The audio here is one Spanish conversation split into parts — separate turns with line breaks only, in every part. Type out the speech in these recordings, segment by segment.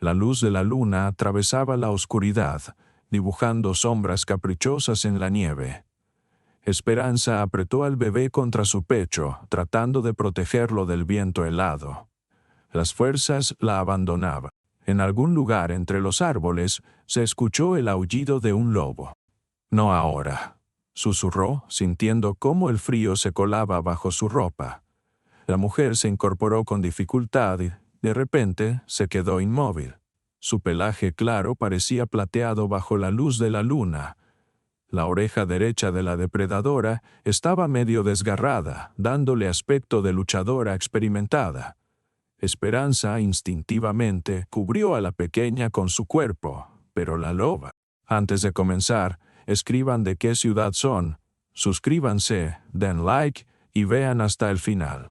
La luz de la luna atravesaba la oscuridad, dibujando sombras caprichosas en la nieve. Esperanza apretó al bebé contra su pecho, tratando de protegerlo del viento helado. Las fuerzas la abandonaban. En algún lugar entre los árboles se escuchó el aullido de un lobo. «No ahora», susurró, sintiendo cómo el frío se colaba bajo su ropa. La mujer se incorporó con dificultad y, de repente, se quedó inmóvil. Su pelaje claro parecía plateado bajo la luz de la luna. La oreja derecha de la depredadora estaba medio desgarrada, dándole aspecto de luchadora experimentada. Esperanza instintivamente cubrió a la pequeña con su cuerpo, pero la loba. Antes de comenzar, escriban de qué ciudad son, suscríbanse, den like y vean hasta el final.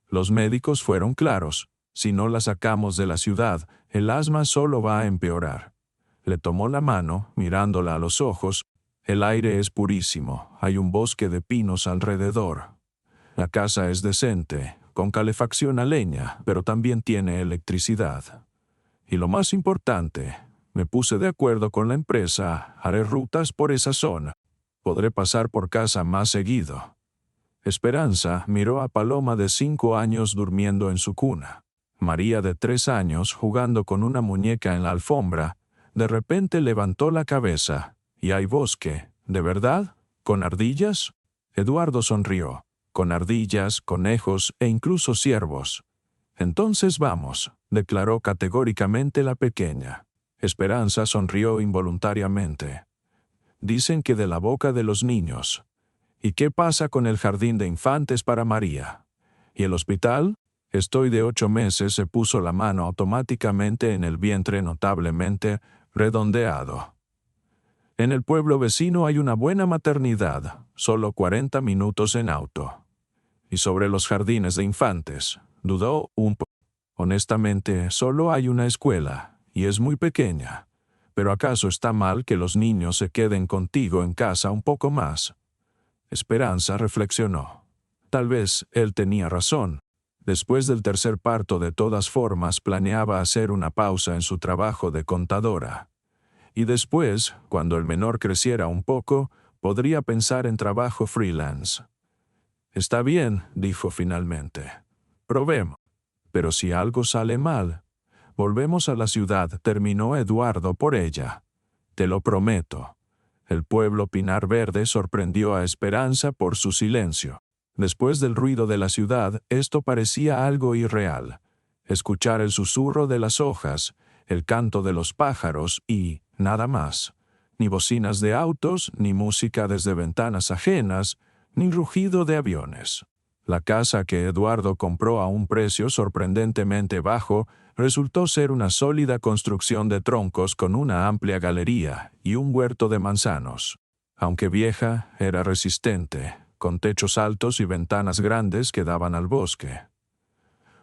Los médicos fueron claros: si no la sacamos de la ciudad, el asma solo va a empeorar. Le tomó la mano, mirándola a los ojos. El aire es purísimo, hay un bosque de pinos alrededor. La casa es decente, con calefacción a leña, pero también tiene electricidad. Y lo más importante, me puse de acuerdo con la empresa, haré rutas por esa zona. Podré pasar por casa más seguido. Esperanza miró a Paloma de 5 años durmiendo en su cuna. María de 3 años jugando con una muñeca en la alfombra. De repente levantó la cabeza. «¿Y hay bosque? ¿De verdad? ¿Con ardillas?» Eduardo sonrió. «Con ardillas, conejos e incluso ciervos». «Entonces vamos», declaró categóricamente la pequeña. Esperanza sonrió involuntariamente. «Dicen que de la boca de los niños». «¿Y qué pasa con el jardín de infantes para María? ¿Y el hospital?» «Estoy de 8 meses», se puso la mano automáticamente en el vientre notablemente redondeado. «En el pueblo vecino hay una buena maternidad, solo 40 minutos en auto». «¿Y sobre los jardines de infantes?» Dudó un poco. «Honestamente, solo hay una escuela, y es muy pequeña. Pero ¿acaso está mal que los niños se queden contigo en casa un poco más?» Esperanza reflexionó. Tal vez él tenía razón. Después del tercer parto, de todas formas, planeaba hacer una pausa en su trabajo de contadora. Y después, cuando el menor creciera un poco, podría pensar en trabajo freelance. «Está bien», dijo finalmente. «Probemos. Pero si algo sale mal, volvemos a la ciudad», terminó Eduardo por ella. «Te lo prometo». El pueblo Pinar Verde sorprendió a Esperanza por su silencio. Después del ruido de la ciudad, esto parecía algo irreal. Escuchar el susurro de las hojas, el canto de los pájaros y nada más. Ni bocinas de autos, ni música desde ventanas ajenas, ni rugido de aviones. La casa que Eduardo compró a un precio sorprendentemente bajo resultó ser una sólida construcción de troncos con una amplia galería y un huerto de manzanos. Aunque vieja, era resistente, con techos altos y ventanas grandes que daban al bosque.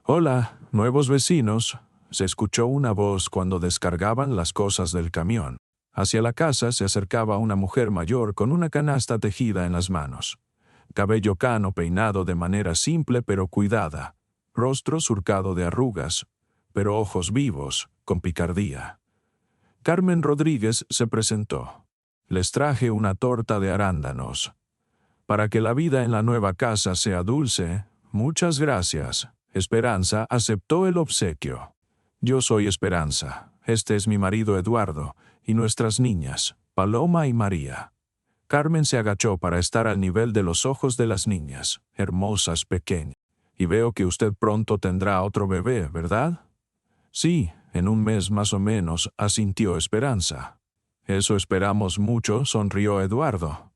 «Hola, nuevos vecinos», se escuchó una voz cuando descargaban las cosas del camión. Hacia la casa se acercaba una mujer mayor con una canasta tejida en las manos. Cabello cano peinado de manera simple pero cuidada, rostro surcado de arrugas, pero ojos vivos, con picardía. Carmen Rodríguez se presentó. «Les traje una torta de arándanos. Para que la vida en la nueva casa sea dulce, muchas gracias». Esperanza aceptó el obsequio. «Yo soy Esperanza. Este es mi marido Eduardo, y nuestras niñas, Paloma y María». Carmen se agachó para estar al nivel de los ojos de las niñas, hermosas, pequeñas. «Y veo que usted pronto tendrá otro bebé, ¿verdad?» «Sí, en un mes más o menos», asintió Esperanza. «Eso esperamos mucho», sonrió Eduardo.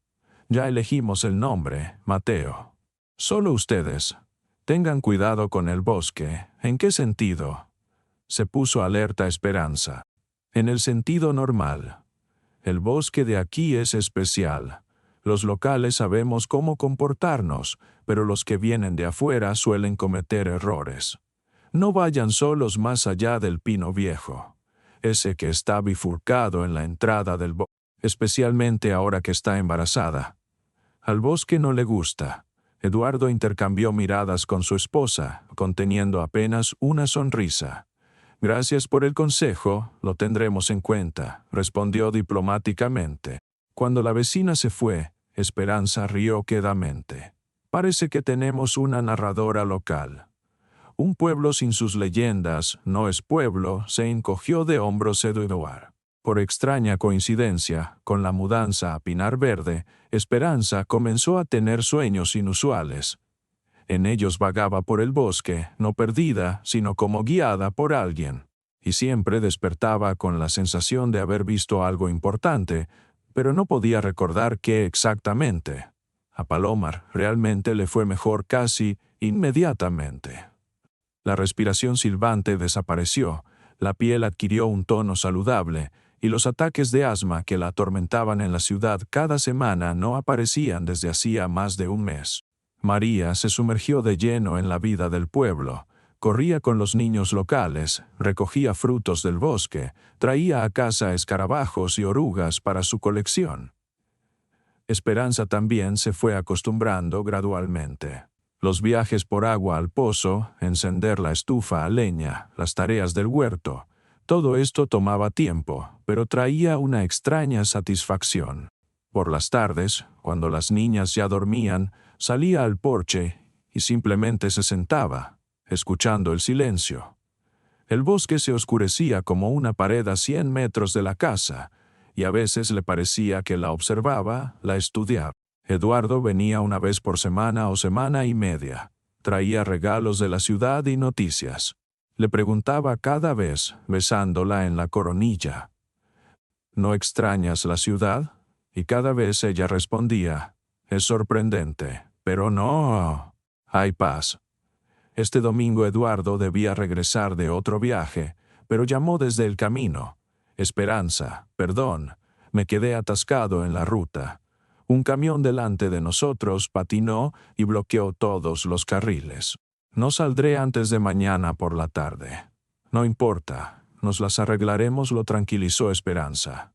«Ya elegimos el nombre, Mateo. Solo ustedes. Tengan cuidado con el bosque». «¿En qué sentido?» Se puso alerta Esperanza. «En el sentido normal. El bosque de aquí es especial. Los locales sabemos cómo comportarnos, pero los que vienen de afuera suelen cometer errores. No vayan solos más allá del pino viejo, ese que está bifurcado en la entrada del bosque, especialmente ahora que está embarazada. Al bosque no le gusta». Eduardo intercambió miradas con su esposa, conteniendo apenas una sonrisa. Gracias por el consejo, lo tendremos en cuenta, respondió diplomáticamente. Cuando la vecina se fue, Esperanza rió quedamente. Parece que tenemos una narradora local. Un pueblo sin sus leyendas no es pueblo, se encogió de hombros Eduard. Por extraña coincidencia, con la mudanza a Pinar Verde, Esperanza comenzó a tener sueños inusuales. En ellos vagaba por el bosque, no perdida, sino como guiada por alguien. Y siempre despertaba con la sensación de haber visto algo importante, pero no podía recordar qué exactamente. A Palomar realmente le fue mejor casi inmediatamente. La respiración silbante desapareció, la piel adquirió un tono saludable, y los ataques de asma que la atormentaban en la ciudad cada semana no aparecían desde hacía más de un mes. María se sumergió de lleno en la vida del pueblo. Corría con los niños locales, recogía frutos del bosque, traía a casa escarabajos y orugas para su colección. Esperanza también se fue acostumbrando gradualmente. Los viajes por agua al pozo, encender la estufa a leña, las tareas del huerto, todo esto tomaba tiempo, pero traía una extraña satisfacción. Por las tardes, cuando las niñas ya dormían, salía al porche y simplemente se sentaba, escuchando el silencio. El bosque se oscurecía como una pared a 100 metros de la casa, y a veces le parecía que la observaba, la estudiaba. Eduardo venía una vez por semana o semana y media. Traía regalos de la ciudad y noticias. Le preguntaba cada vez, besándola en la coronilla: ¿no extrañas la ciudad? Y cada vez ella respondía: es sorprendente, pero no, hay paz. Este domingo Eduardo debía regresar de otro viaje, pero llamó desde el camino: Esperanza, perdón, me quedé atascado en la ruta. Un camión delante de nosotros patinó y bloqueó todos los carriles. No saldré antes de mañana por la tarde. No importa, nos las arreglaremos, lo tranquilizó Esperanza.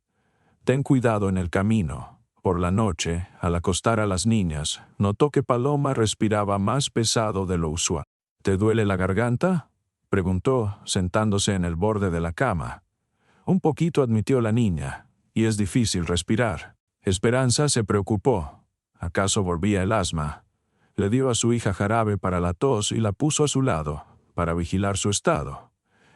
Ten cuidado en el camino. Por la noche, al acostar a las niñas, notó que Paloma respiraba más pesado de lo usual. ¿Te duele la garganta?, preguntó, sentándose en el borde de la cama. Un poquito, admitió la niña, y es difícil respirar. Esperanza se preocupó. ¿Acaso volvía el asma? Le dio a su hija jarabe para la tos y la puso a su lado, para vigilar su estado.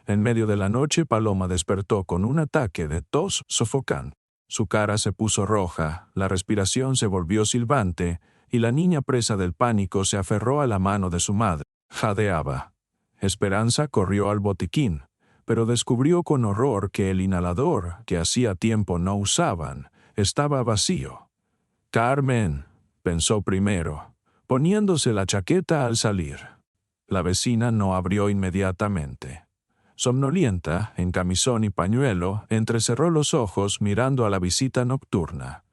En medio de la noche, Paloma despertó con un ataque de tos sofocante. Su cara se puso roja, la respiración se volvió silbante, y la niña, presa del pánico, se aferró a la mano de su madre. Jadeaba. Esperanza corrió al botiquín, pero descubrió con horror que el inhalador, que hacía tiempo no usaban, estaba vacío. Carmen, pensó primero, poniéndose la chaqueta al salir. La vecina no abrió inmediatamente. Somnolienta, en camisón y pañuelo, entrecerró los ojos mirando a la visita nocturna.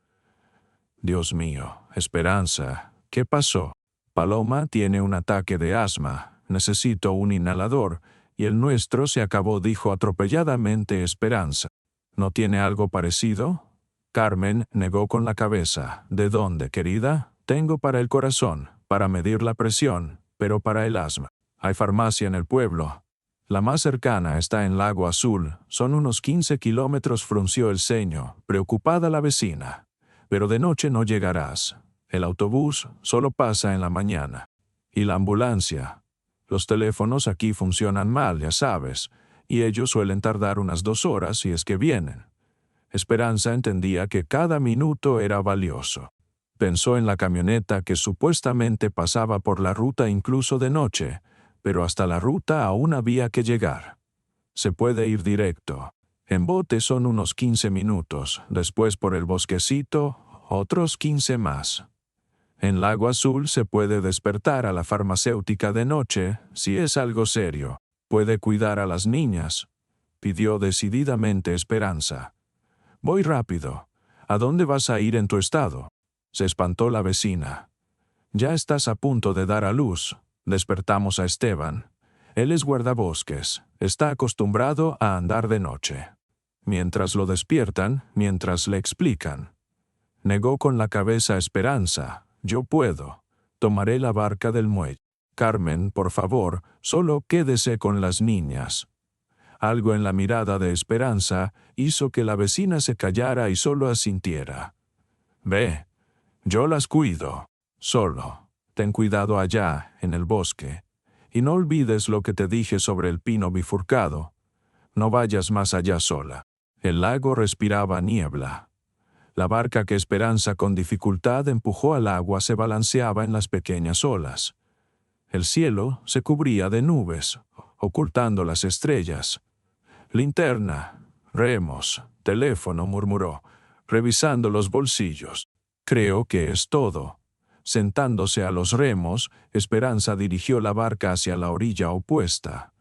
Dios mío, Esperanza, ¿qué pasó? Paloma tiene un ataque de asma, necesito un inhalador, y el nuestro se acabó, dijo atropelladamente Esperanza. ¿No tiene algo parecido? Carmen negó con la cabeza. ¿De dónde, querida? Tengo para el corazón, para medir la presión, pero para el asma. Hay farmacia en el pueblo. La más cercana está en Lago Azul, son unos 15 kilómetros, frunció el ceño, preocupada la vecina. Pero de noche no llegarás. El autobús solo pasa en la mañana. ¿Y la ambulancia? Los teléfonos aquí funcionan mal, ya sabes, y ellos suelen tardar unas 2 horas si es que vienen. Esperanza entendía que cada minuto era valioso. Pensó en la camioneta que supuestamente pasaba por la ruta incluso de noche, pero hasta la ruta aún había que llegar. Se puede ir directo. En bote son unos 15 minutos, después por el bosquecito, otros 15 más. En Lago Azul se puede despertar a la farmacéutica de noche, si es algo serio. Puede cuidar a las niñas, pidió decididamente Esperanza. Voy rápido. ¿A dónde vas a ir en tu estado? Se espantó la vecina. Ya estás a punto de dar a luz. Despertamos a Esteban. Él es guardabosques. Está acostumbrado a andar de noche. Mientras lo despiertan, mientras le explican. Negó con la cabeza Esperanza. Yo puedo. Tomaré la barca del muelle. Carmen, por favor, solo quédese con las niñas. Algo en la mirada de Esperanza hizo que la vecina se callara y solo asintiera. «Ve, yo las cuido. Solo, ten cuidado allá, en el bosque. Y no olvides lo que te dije sobre el pino bifurcado. No vayas más allá sola». El lago respiraba niebla. La barca que Esperanza con dificultad empujó al agua se balanceaba en las pequeñas olas. El cielo se cubría de nubes, ocultando las estrellas. «Linterna, remos, teléfono», murmuró, revisando los bolsillos. «Creo que es todo». Sentándose a los remos, Esperanza dirigió la barca hacia la orilla opuesta.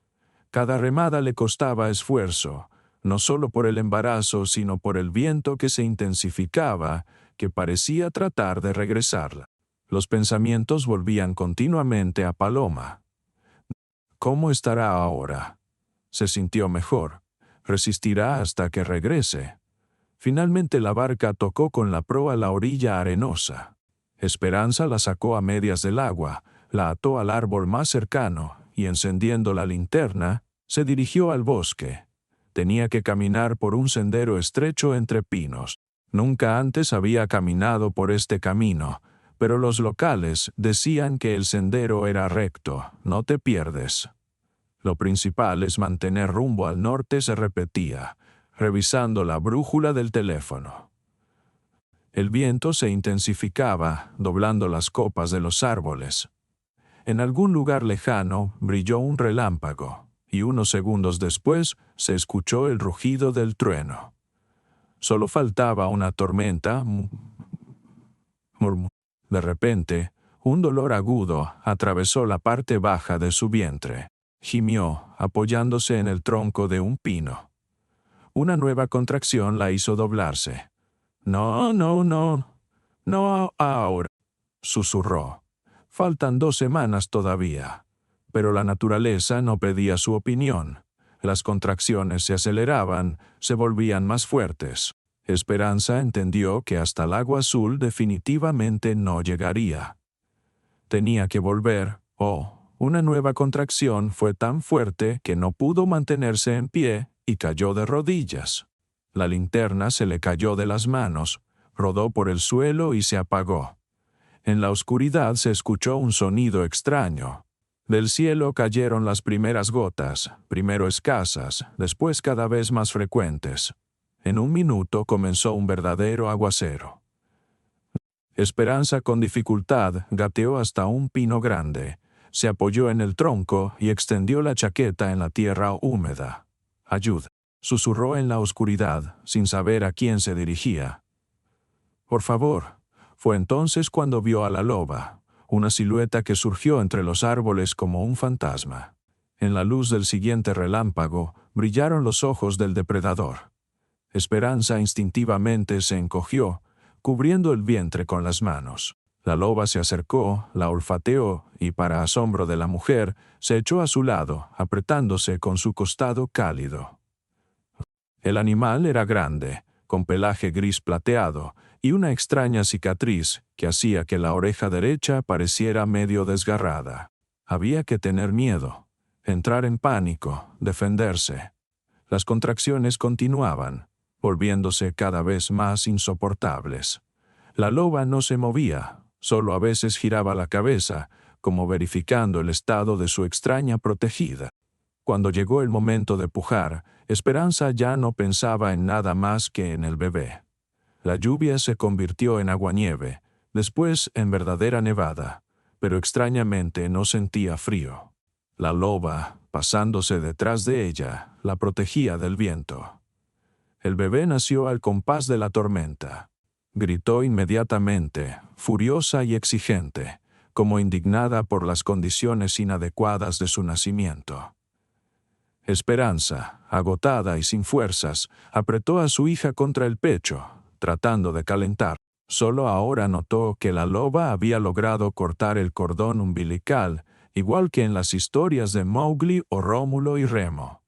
Cada remada le costaba esfuerzo, no solo por el embarazo, sino por el viento que se intensificaba, que parecía tratar de regresarla. Los pensamientos volvían continuamente a Paloma. ¿Cómo estará ahora? Se sintió mejor. Resistirá hasta que regrese. Finalmente la barca tocó con la proa la orilla arenosa. Esperanza la sacó a medias del agua, la ató al árbol más cercano y, encendiendo la linterna, se dirigió al bosque. Tenía que caminar por un sendero estrecho entre pinos. Nunca antes había caminado por este camino, pero los locales decían que el sendero era recto, no te pierdes. Lo principal es mantener rumbo al norte, se repetía, revisando la brújula del teléfono. El viento se intensificaba, doblando las copas de los árboles. En algún lugar lejano brilló un relámpago, y unos segundos después se escuchó el rugido del trueno. Solo faltaba una tormenta. De repente, un dolor agudo atravesó la parte baja de su vientre. Gimió, apoyándose en el tronco de un pino. Una nueva contracción la hizo doblarse. «No, no, no. No ahora», susurró. «Faltan 2 semanas todavía». Pero la naturaleza no pedía su opinión. Las contracciones se aceleraban, se volvían más fuertes. Esperanza entendió que hasta el agua azul definitivamente no llegaría. Tenía que volver. Una nueva contracción fue tan fuerte que no pudo mantenerse en pie y cayó de rodillas. La linterna se le cayó de las manos, rodó por el suelo y se apagó. En la oscuridad se escuchó un sonido extraño. Del cielo cayeron las primeras gotas, primero escasas, después cada vez más frecuentes. En un minuto comenzó un verdadero aguacero. Esperanza con dificultad gateó hasta un pino grande. Se apoyó en el tronco y extendió la chaqueta en la tierra húmeda. «Ayuda», susurró en la oscuridad, sin saber a quién se dirigía. «Por favor». Fue entonces cuando vio a la loba, una silueta que surgió entre los árboles como un fantasma. En la luz del siguiente relámpago brillaron los ojos del depredador. Esperanza instintivamente se encogió, cubriendo el vientre con las manos. La loba se acercó, la olfateó y, para asombro de la mujer, se echó a su lado, apretándose con su costado cálido. El animal era grande, con pelaje gris plateado y una extraña cicatriz que hacía que la oreja derecha pareciera medio desgarrada. Había que tener miedo, entrar en pánico, defenderse. Las contracciones continuaban, volviéndose cada vez más insoportables. La loba no se movía, solo a veces giraba la cabeza, como verificando el estado de su extraña protegida. Cuando llegó el momento de pujar, Esperanza ya no pensaba en nada más que en el bebé. La lluvia se convirtió en aguanieve, después en verdadera nevada, pero extrañamente no sentía frío. La loba, pasándose detrás de ella, la protegía del viento. El bebé nació al compás de la tormenta. Gritó inmediatamente, furiosa y exigente, como indignada por las condiciones inadecuadas de su nacimiento. Esperanza, agotada y sin fuerzas, apretó a su hija contra el pecho, tratando de calentar. Solo ahora notó que la loba había logrado cortar el cordón umbilical, igual que en las historias de Mowgli o Rómulo y Remo.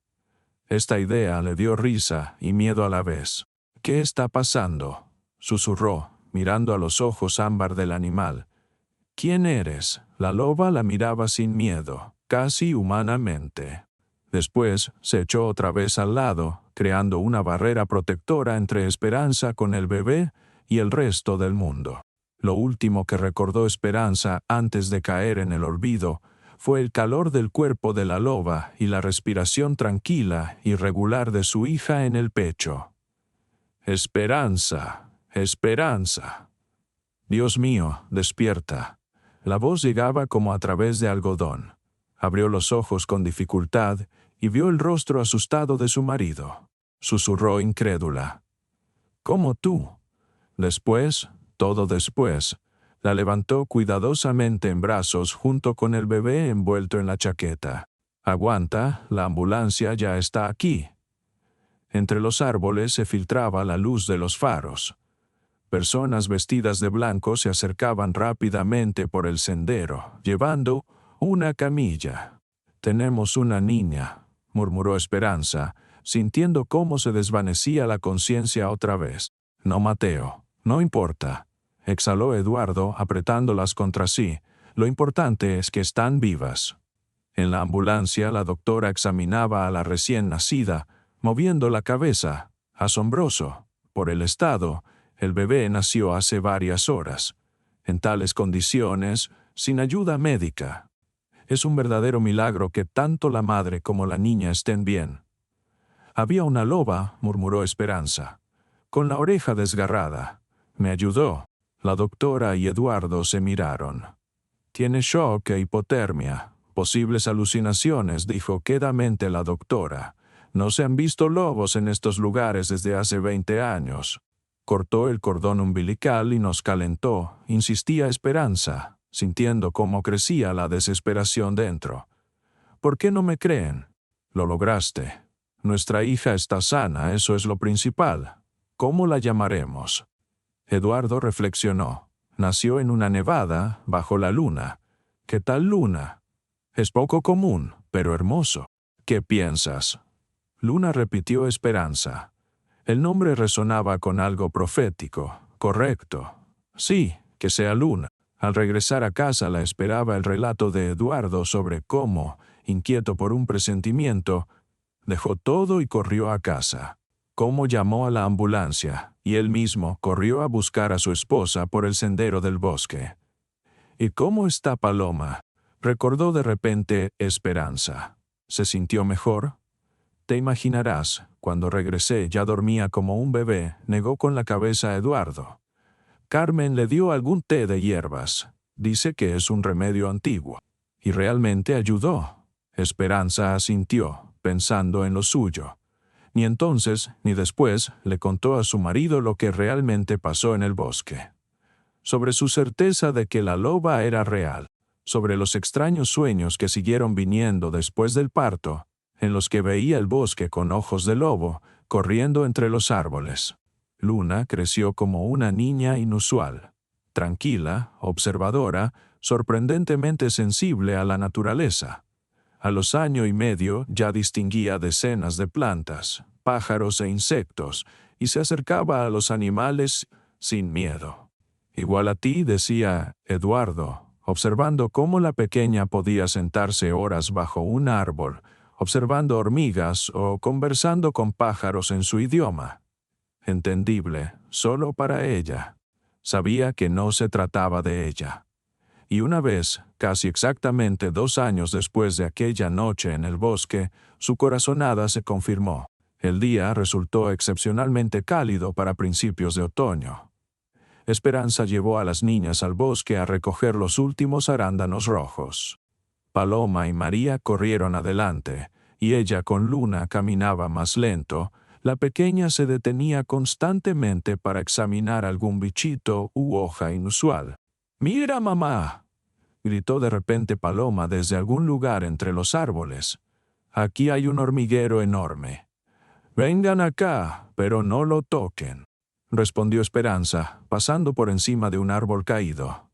Esta idea le dio risa y miedo a la vez. «¿Qué está pasando?», susurró, mirando a los ojos ámbar del animal. «¿Quién eres?». La loba la miraba sin miedo, casi humanamente. Después se echó otra vez al lado, creando una barrera protectora entre Esperanza con el bebé y el resto del mundo. Lo último que recordó Esperanza antes de caer en el olvido fue el calor del cuerpo de la loba y la respiración tranquila y regular de su hija en el pecho. Esperanza, Esperanza. Dios mío, despierta. La voz llegaba como a través de algodón. Abrió los ojos con dificultad y vio el rostro asustado de su marido. Susurró incrédula. ¿Cómo tú? Después, todo después, la levantó cuidadosamente en brazos junto con el bebé envuelto en la chaqueta. Aguanta, la ambulancia ya está aquí. Entre los árboles se filtraba la luz de los faros. Personas vestidas de blanco se acercaban rápidamente por el sendero, llevando una camilla. «Tenemos una niña», murmuró Esperanza, sintiendo cómo se desvanecía la conciencia otra vez. «No, Mateo, no importa», exhaló Eduardo apretándolas contra sí. «Lo importante es que están vivas». En la ambulancia la doctora examinaba a la recién nacida, moviendo la cabeza, asombroso. Por el estado, el bebé nació hace varias horas. En tales condiciones, sin ayuda médica. Es un verdadero milagro que tanto la madre como la niña estén bien. «Había una loba», murmuró Esperanza, con la oreja desgarrada. «Me ayudó». La doctora y Eduardo se miraron. «Tiene shock e hipotermia. Posibles alucinaciones», dijo quedamente la doctora. «No se han visto lobos en estos lugares desde hace 20 años». Cortó el cordón umbilical y nos calentó, insistía Esperanza, sintiendo cómo crecía la desesperación dentro. «¿Por qué no me creen?» «Lo lograste. Nuestra hija está sana, eso es lo principal. ¿Cómo la llamaremos?» Eduardo reflexionó. «Nació en una nevada, bajo la luna». «¿Qué tal luna?» «Es poco común, pero hermoso». «¿Qué piensas?» Luna, repitió Esperanza. El nombre resonaba con algo profético. «Correcto. Sí, que sea Luna». Al regresar a casa la esperaba el relato de Eduardo sobre cómo, inquieto por un presentimiento, dejó todo y corrió a casa. Cómo llamó a la ambulancia, y él mismo corrió a buscar a su esposa por el sendero del bosque. «¿Y cómo está Paloma?», recordó de repente Esperanza. «¿Se sintió mejor?» «Te imaginarás, cuando regresé ya dormía como un bebé», negó con la cabeza Eduardo. «Carmen le dio algún té de hierbas. Dice que es un remedio antiguo. Y realmente ayudó». Esperanza asintió, pensando en lo suyo. Ni entonces ni después le contó a su marido lo que realmente pasó en el bosque. Sobre su certeza de que la loba era real, sobre los extraños sueños que siguieron viniendo después del parto, en los que veía el bosque con ojos de lobo, corriendo entre los árboles. Luna creció como una niña inusual, tranquila, observadora, sorprendentemente sensible a la naturaleza. A los 1 año y medio ya distinguía decenas de plantas, pájaros e insectos, y se acercaba a los animales sin miedo. «Igual a ti», decía Eduardo, observando cómo la pequeña podía sentarse horas bajo un árbol, observando hormigas o conversando con pájaros en su idioma. Entendible, solo para ella. Sabía que no se trataba de ella. Y una vez, casi exactamente 2 años después de aquella noche en el bosque, su corazonada se confirmó. El día resultó excepcionalmente cálido para principios de otoño. Esperanza llevó a las niñas al bosque a recoger los últimos arándanos rojos. Paloma y María corrieron adelante, y ella con Luna caminaba más lento. La pequeña se detenía constantemente para examinar algún bichito u hoja inusual. «¡Mira, mamá!», gritó de repente Paloma desde algún lugar entre los árboles. «Aquí hay un hormiguero enorme». «Vengan acá, pero no lo toquen», respondió Esperanza, pasando por encima de un árbol caído.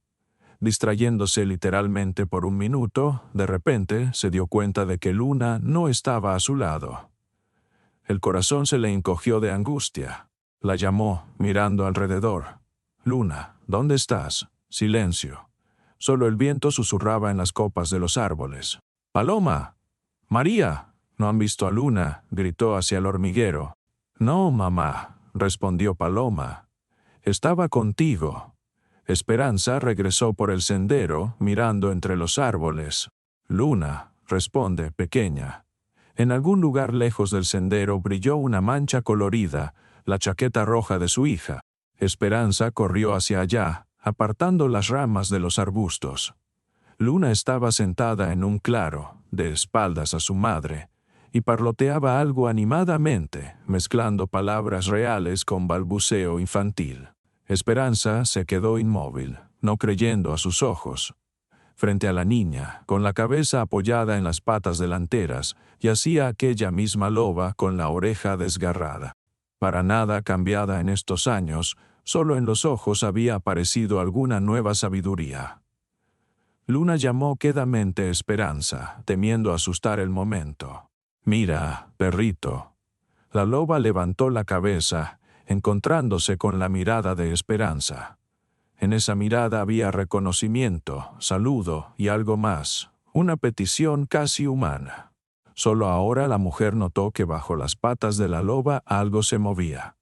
Distrayéndose literalmente por un minuto, de repente se dio cuenta de que Luna no estaba a su lado. El corazón se le encogió de angustia. La llamó, mirando alrededor. «Luna, ¿dónde estás?» Silencio. Solo el viento susurraba en las copas de los árboles. «¡Paloma! ¡María! ¿No han visto a Luna?, gritó hacia el hormiguero. No, mamá, respondió Paloma. Estaba contigo. Esperanza regresó por el sendero, mirando entre los árboles. Luna, responde, pequeña. En algún lugar lejos del sendero brilló una mancha colorida, la chaqueta roja de su hija. Esperanza corrió hacia allá, apartando las ramas de los arbustos. Luna estaba sentada en un claro, de espaldas a su madre, y parloteaba algo animadamente, mezclando palabras reales con balbuceo infantil. Esperanza se quedó inmóvil, no creyendo a sus ojos. Frente a la niña, con la cabeza apoyada en las patas delanteras, yacía aquella misma loba con la oreja desgarrada. Para nada cambiada en estos años, solo en los ojos había aparecido alguna nueva sabiduría. Luna llamó quedamente Esperanza, temiendo asustar el momento. «Mira, perrito». La loba levantó la cabeza, encontrándose con la mirada de Esperanza. En esa mirada había reconocimiento, saludo y algo más, una petición casi humana. Solo ahora la mujer notó que bajo las patas de la loba algo se movía.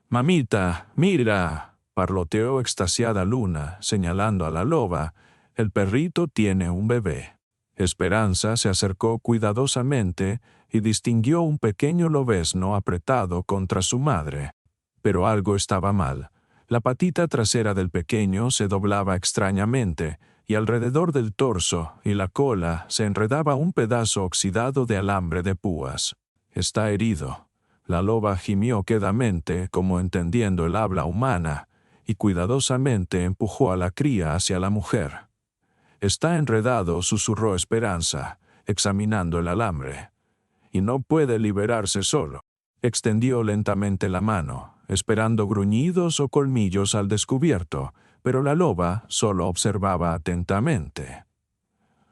«Mamita, mira», parloteó extasiada Luna, señalando a la loba. «El perrito tiene un bebé». Esperanza se acercó cuidadosamente y distinguió un pequeño lobezno apretado contra su madre. Pero algo estaba mal. La patita trasera del pequeño se doblaba extrañamente, y alrededor del torso y la cola se enredaba un pedazo oxidado de alambre de púas. «Está herido». La loba gimió quedamente, como entendiendo el habla humana, y cuidadosamente empujó a la cría hacia la mujer. «Está enredado», susurró Esperanza, examinando el alambre. «Y no puede liberarse solo». Extendió lentamente la mano, esperando gruñidos o colmillos al descubierto, pero la loba solo observaba atentamente.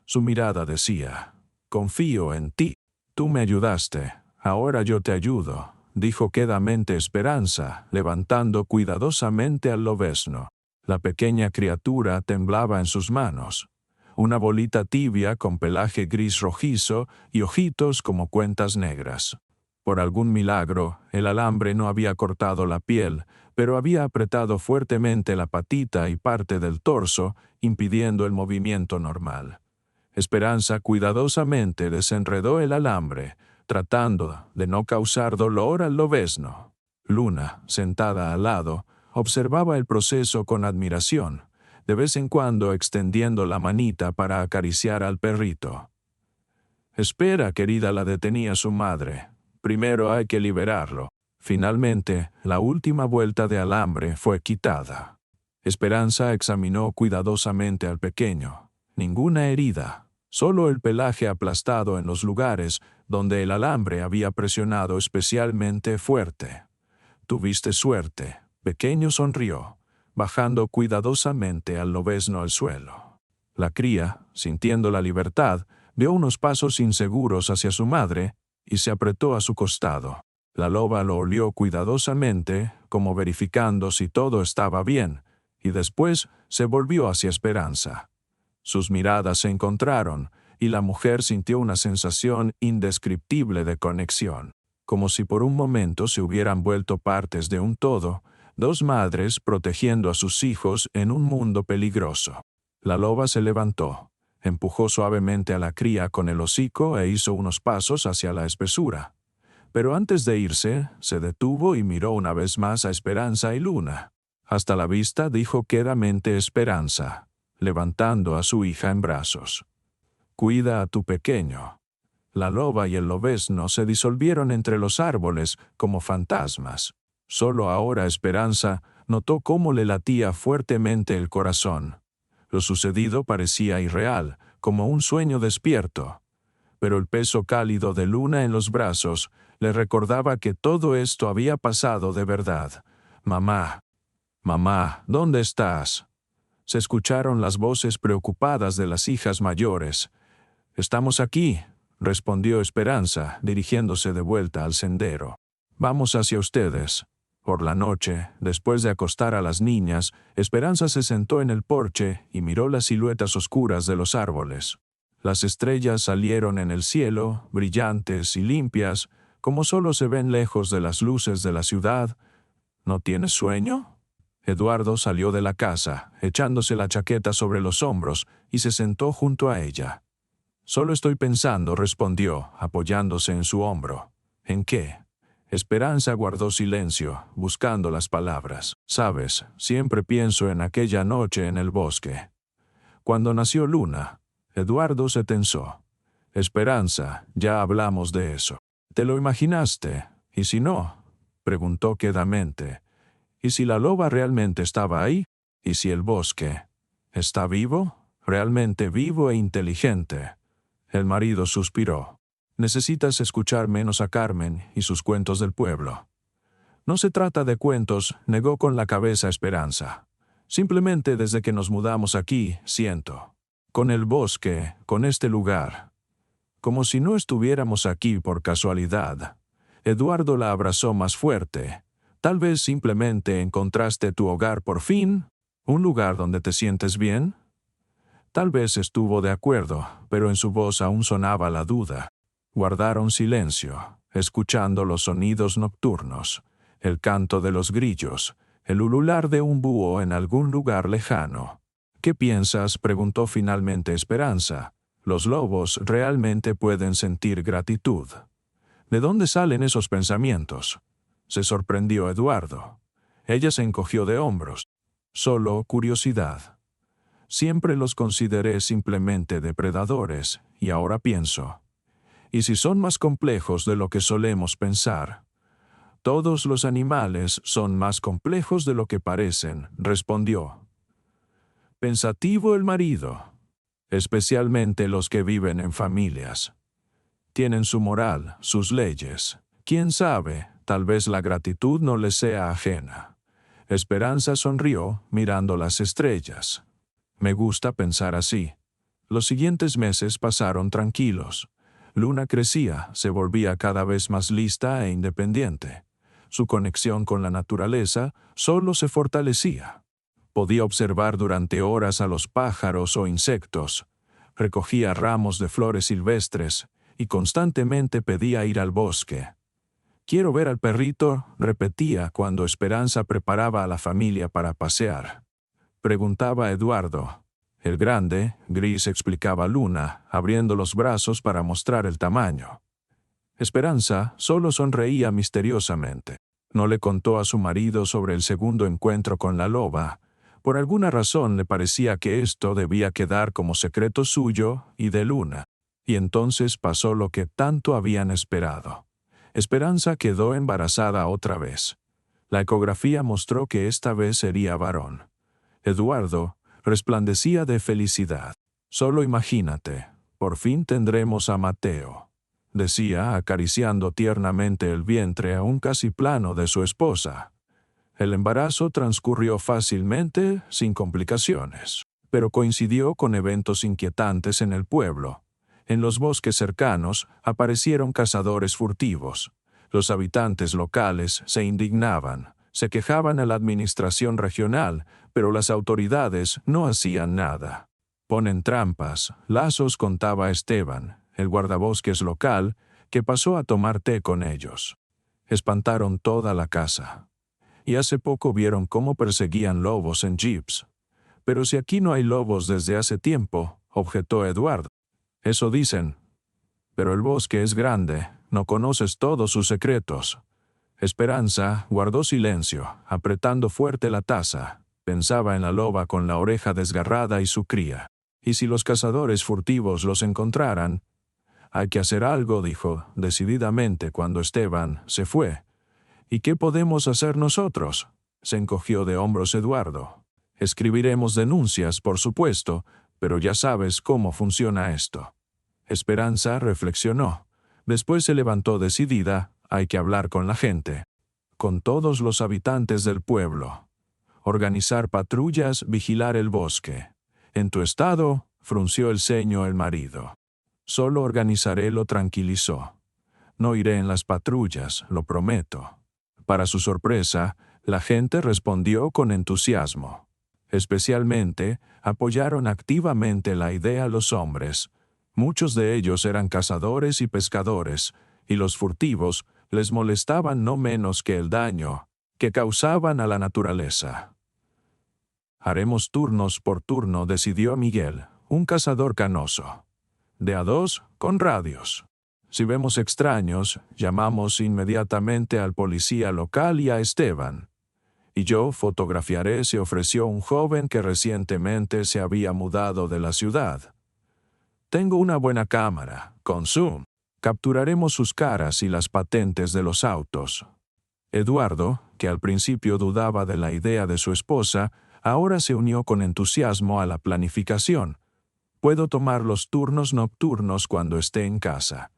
Su mirada decía: «Confío en ti. Tú me ayudaste, ahora yo te ayudo», dijo quedamente Esperanza, levantando cuidadosamente al lobezno. La pequeña criatura temblaba en sus manos. Una bolita tibia con pelaje gris rojizo y ojitos como cuentas negras. Por algún milagro, el alambre no había cortado la piel, pero había apretado fuertemente la patita y parte del torso, impidiendo el movimiento normal. Esperanza cuidadosamente desenredó el alambre, tratando de no causar dolor al lobezno. Luna, sentada al lado, observaba el proceso con admiración, de vez en cuando extendiendo la manita para acariciar al perrito. «Espera, querida», la detenía su madre. «Primero hay que liberarlo». Finalmente, la última vuelta de alambre fue quitada. Esperanza examinó cuidadosamente al pequeño. Ninguna herida, solo el pelaje aplastado en los lugares donde el alambre había presionado especialmente fuerte. «Tuviste suerte», pequeño sonrió, bajando cuidadosamente al lobezno al suelo. La cría, sintiendo la libertad, dio unos pasos inseguros hacia su madre y se apretó a su costado. La loba lo olió cuidadosamente, como verificando si todo estaba bien, y después se volvió hacia Esperanza. Sus miradas se encontraron, y la mujer sintió una sensación indescriptible de conexión, como si por un momento se hubieran vuelto partes de un todo, dos madres protegiendo a sus hijos en un mundo peligroso. La loba se levantó, empujó suavemente a la cría con el hocico e hizo unos pasos hacia la espesura. Pero antes de irse, se detuvo y miró una vez más a Esperanza y Luna. «Hasta la vista», dijo quedamente Esperanza, levantando a su hija en brazos. «Cuida a tu pequeño». La loba y el lobezno se disolvieron entre los árboles como fantasmas. Solo ahora Esperanza notó cómo le latía fuertemente el corazón. Lo sucedido parecía irreal, como un sueño despierto. Pero el peso cálido de Luna en los brazos le recordaba que todo esto había pasado de verdad. «Mamá, mamá, ¿dónde estás?». Se escucharon las voces preocupadas de las hijas mayores. «Estamos aquí», respondió Esperanza, dirigiéndose de vuelta al sendero. «Vamos hacia ustedes». Por la noche, después de acostar a las niñas, Esperanza se sentó en el porche y miró las siluetas oscuras de los árboles. Las estrellas salieron en el cielo, brillantes y limpias, como solo se ven lejos de las luces de la ciudad. ¿No tienes sueño? Eduardo salió de la casa, echándose la chaqueta sobre los hombros, y se sentó junto a ella. Solo estoy pensando, respondió, apoyándose en su hombro. ¿En qué? Esperanza guardó silencio, buscando las palabras. Sabes, siempre pienso en aquella noche en el bosque. Cuando nació Luna, Eduardo se tensó. Esperanza, ya hablamos de eso. ¿Te lo imaginaste? ¿Y si no? Preguntó quedamente. ¿Y si la loba realmente estaba ahí? ¿Y si el bosque está vivo? Realmente vivo e inteligente. El marido suspiró. Necesitas escuchar menos a Carmen y sus cuentos del pueblo. No se trata de cuentos, negó con la cabeza Esperanza. Simplemente desde que nos mudamos aquí, siento. Con el bosque, con este lugar. Como si no estuviéramos aquí por casualidad. Eduardo la abrazó más fuerte. Tal vez simplemente encontraste tu hogar por fin, un lugar donde te sientes bien. Tal vez estuvo de acuerdo, pero en su voz aún sonaba la duda. Guardaron silencio, escuchando los sonidos nocturnos, el canto de los grillos, el ulular de un búho en algún lugar lejano. ¿Qué piensas?, preguntó finalmente Esperanza. Los lobos realmente pueden sentir gratitud. ¿De dónde salen esos pensamientos? Se sorprendió Eduardo. Ella se encogió de hombros. Solo curiosidad. Siempre los consideré simplemente depredadores, y ahora pienso. ¿Y si son más complejos de lo que solemos pensar? Todos los animales son más complejos de lo que parecen, respondió. Pensativo el marido. Especialmente los que viven en familias. Tienen su moral, sus leyes. ¿Quién sabe? Tal vez la gratitud no les sea ajena. Esperanza sonrió, mirando las estrellas. Me gusta pensar así. Los siguientes meses pasaron tranquilos. Luna crecía, se volvía cada vez más lista e independiente. Su conexión con la naturaleza solo se fortalecía. Podía observar durante horas a los pájaros o insectos. Recogía ramos de flores silvestres y constantemente pedía ir al bosque. Quiero ver al perrito, repetía cuando Esperanza preparaba a la familia para pasear. Preguntaba Eduardo. El grande, gris, explicaba Luna, abriendo los brazos para mostrar el tamaño. Esperanza solo sonreía misteriosamente. No le contó a su marido sobre el segundo encuentro con la loba. Por alguna razón le parecía que esto debía quedar como secreto suyo y de Luna. Y entonces pasó lo que tanto habían esperado. Esperanza quedó embarazada otra vez. La ecografía mostró que esta vez sería varón. Eduardo resplandecía de felicidad. Solo imagínate, por fin tendremos a Mateo, decía, acariciando tiernamente el vientre aún casi plano de su esposa. El embarazo transcurrió fácilmente, sin complicaciones, pero coincidió con eventos inquietantes en el pueblo. En los bosques cercanos aparecieron cazadores furtivos. Los habitantes locales se indignaban, se quejaban a la administración regional, pero las autoridades no hacían nada. Ponen trampas, lazos, contaba Esteban, el guardabosques local, que pasó a tomar té con ellos. Espantaron toda la casa. Y hace poco vieron cómo perseguían lobos en jeeps. Pero si aquí no hay lobos desde hace tiempo, objetó Eduardo. Eso dicen. Pero el bosque es grande, no conoces todos sus secretos. Esperanza guardó silencio, apretando fuerte la taza. Pensaba en la loba con la oreja desgarrada y su cría. ¿Y si los cazadores furtivos los encontraran? Hay que hacer algo, dijo decididamente cuando Esteban se fue. ¿Y qué podemos hacer nosotros? Se encogió de hombros Eduardo. Escribiremos denuncias, por supuesto, pero ya sabes cómo funciona esto. Esperanza reflexionó. Después se levantó decidida. Hay que hablar con la gente. Con todos los habitantes del pueblo. Organizar patrullas, vigilar el bosque. En tu estado, frunció el ceño el marido. Solo organizaré, lo tranquilizó. No iré en las patrullas, lo prometo. Para su sorpresa, la gente respondió con entusiasmo. Especialmente, apoyaron activamente la idea los hombres. Muchos de ellos eran cazadores y pescadores, y los furtivos les molestaban no menos que el daño que causaban a la naturaleza. Haremos turnos por turno, decidió Miguel, un cazador canoso. De a dos, con radios. Si vemos extraños, llamamos inmediatamente al policía local y a Esteban. Y yo fotografiaré, se ofreció un joven que recientemente se había mudado de la ciudad. Tengo una buena cámara, con zoom. Capturaremos sus caras y las patentes de los autos. Eduardo, que al principio dudaba de la idea de su esposa, ahora se unió con entusiasmo a la planificación. Puedo tomar los turnos nocturnos cuando esté en casa.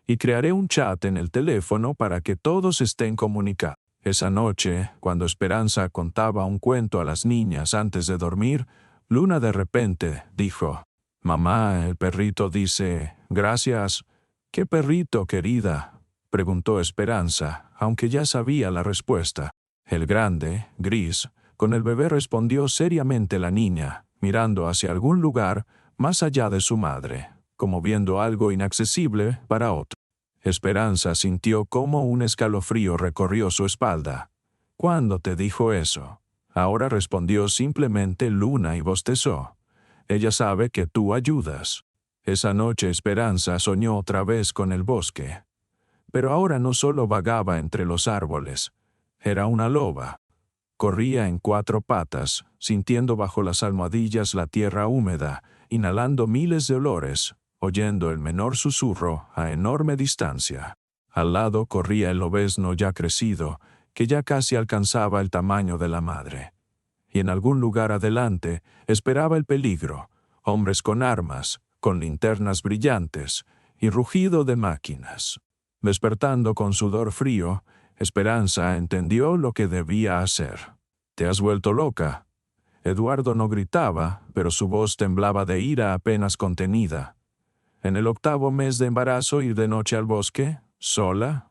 Y crearé un chat en el teléfono para que todos estén comunicados. Esa noche, cuando Esperanza contaba un cuento a las niñas antes de dormir, Luna de repente dijo: «Mamá, el perrito dice, gracias». «¿Qué perrito, querida?», preguntó Esperanza, aunque ya sabía la respuesta. «El grande, gris», con el bebé respondió seriamente la niña, mirando hacia algún lugar más allá de su madre, como viendo algo inaccesible para otro. Esperanza sintió cómo un escalofrío recorrió su espalda. «¿Cuándo te dijo eso?». Ahora respondió simplemente Luna y bostezó. «Ella sabe que tú ayudas». Esa noche Esperanza soñó otra vez con el bosque. Pero ahora no solo vagaba entre los árboles. Era una loba. Corría en 4 patas, sintiendo bajo las almohadillas la tierra húmeda, inhalando miles de olores, oyendo el menor susurro a enorme distancia. Al lado corría el lobezno ya crecido, que ya casi alcanzaba el tamaño de la madre. Y en algún lugar adelante esperaba el peligro, hombres con armas, con linternas brillantes, y rugido de máquinas. Despertando con sudor frío, Esperanza entendió lo que debía hacer. «¿Te has vuelto loca?». Eduardo no gritaba, pero su voz temblaba de ira apenas contenida. «¿En el 8º mes de embarazo ir de noche al bosque? ¿Sola?».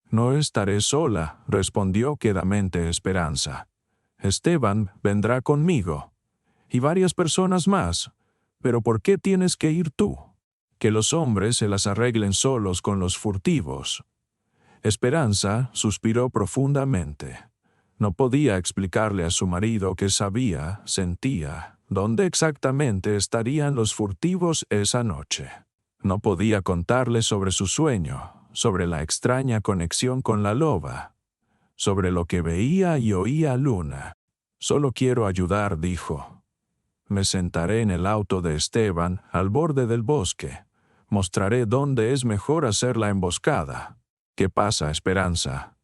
«No estaré sola», respondió quedamente Esperanza. «Esteban vendrá conmigo. Y varias personas más. Pero ¿por qué tienes que ir tú? Que los hombres se las arreglen solos con los furtivos». Esperanza suspiró profundamente. No podía explicarle a su marido que sabía, sentía, dónde exactamente estarían los furtivos esa noche. No podía contarle sobre su sueño, sobre la extraña conexión con la loba, sobre lo que veía y oía Luna. «Solo quiero ayudar», dijo. «Me sentaré en el auto de Esteban al borde del bosque. Mostraré dónde es mejor hacer la emboscada». «¿Qué pasa, Esperanza?».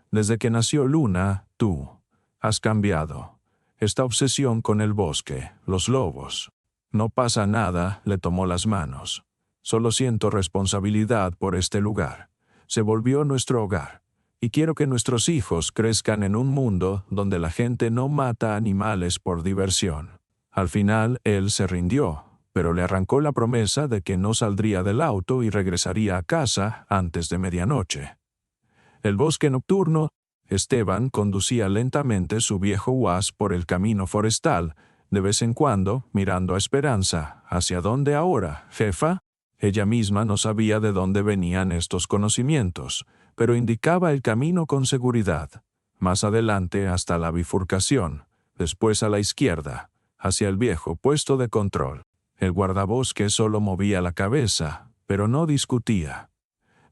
«Desde que nació Luna, tú has cambiado. Esta obsesión con el bosque, los lobos». «No pasa nada», le tomó las manos. «Solo siento responsabilidad por este lugar. Se volvió nuestro hogar. Y quiero que nuestros hijos crezcan en un mundo donde la gente no mata animales por diversión». Al final, él se rindió, pero le arrancó la promesa de que no saldría del auto y regresaría a casa antes de medianoche. El bosque nocturno. Esteban conducía lentamente su viejo UAZ por el camino forestal, de vez en cuando mirando a Esperanza. «¿Hacia dónde ahora, jefa?». Ella misma no sabía de dónde venían estos conocimientos, pero indicaba el camino con seguridad. Más adelante hasta la bifurcación, después a la izquierda, hacia el viejo puesto de control. El guardabosque solo movía la cabeza, pero no discutía.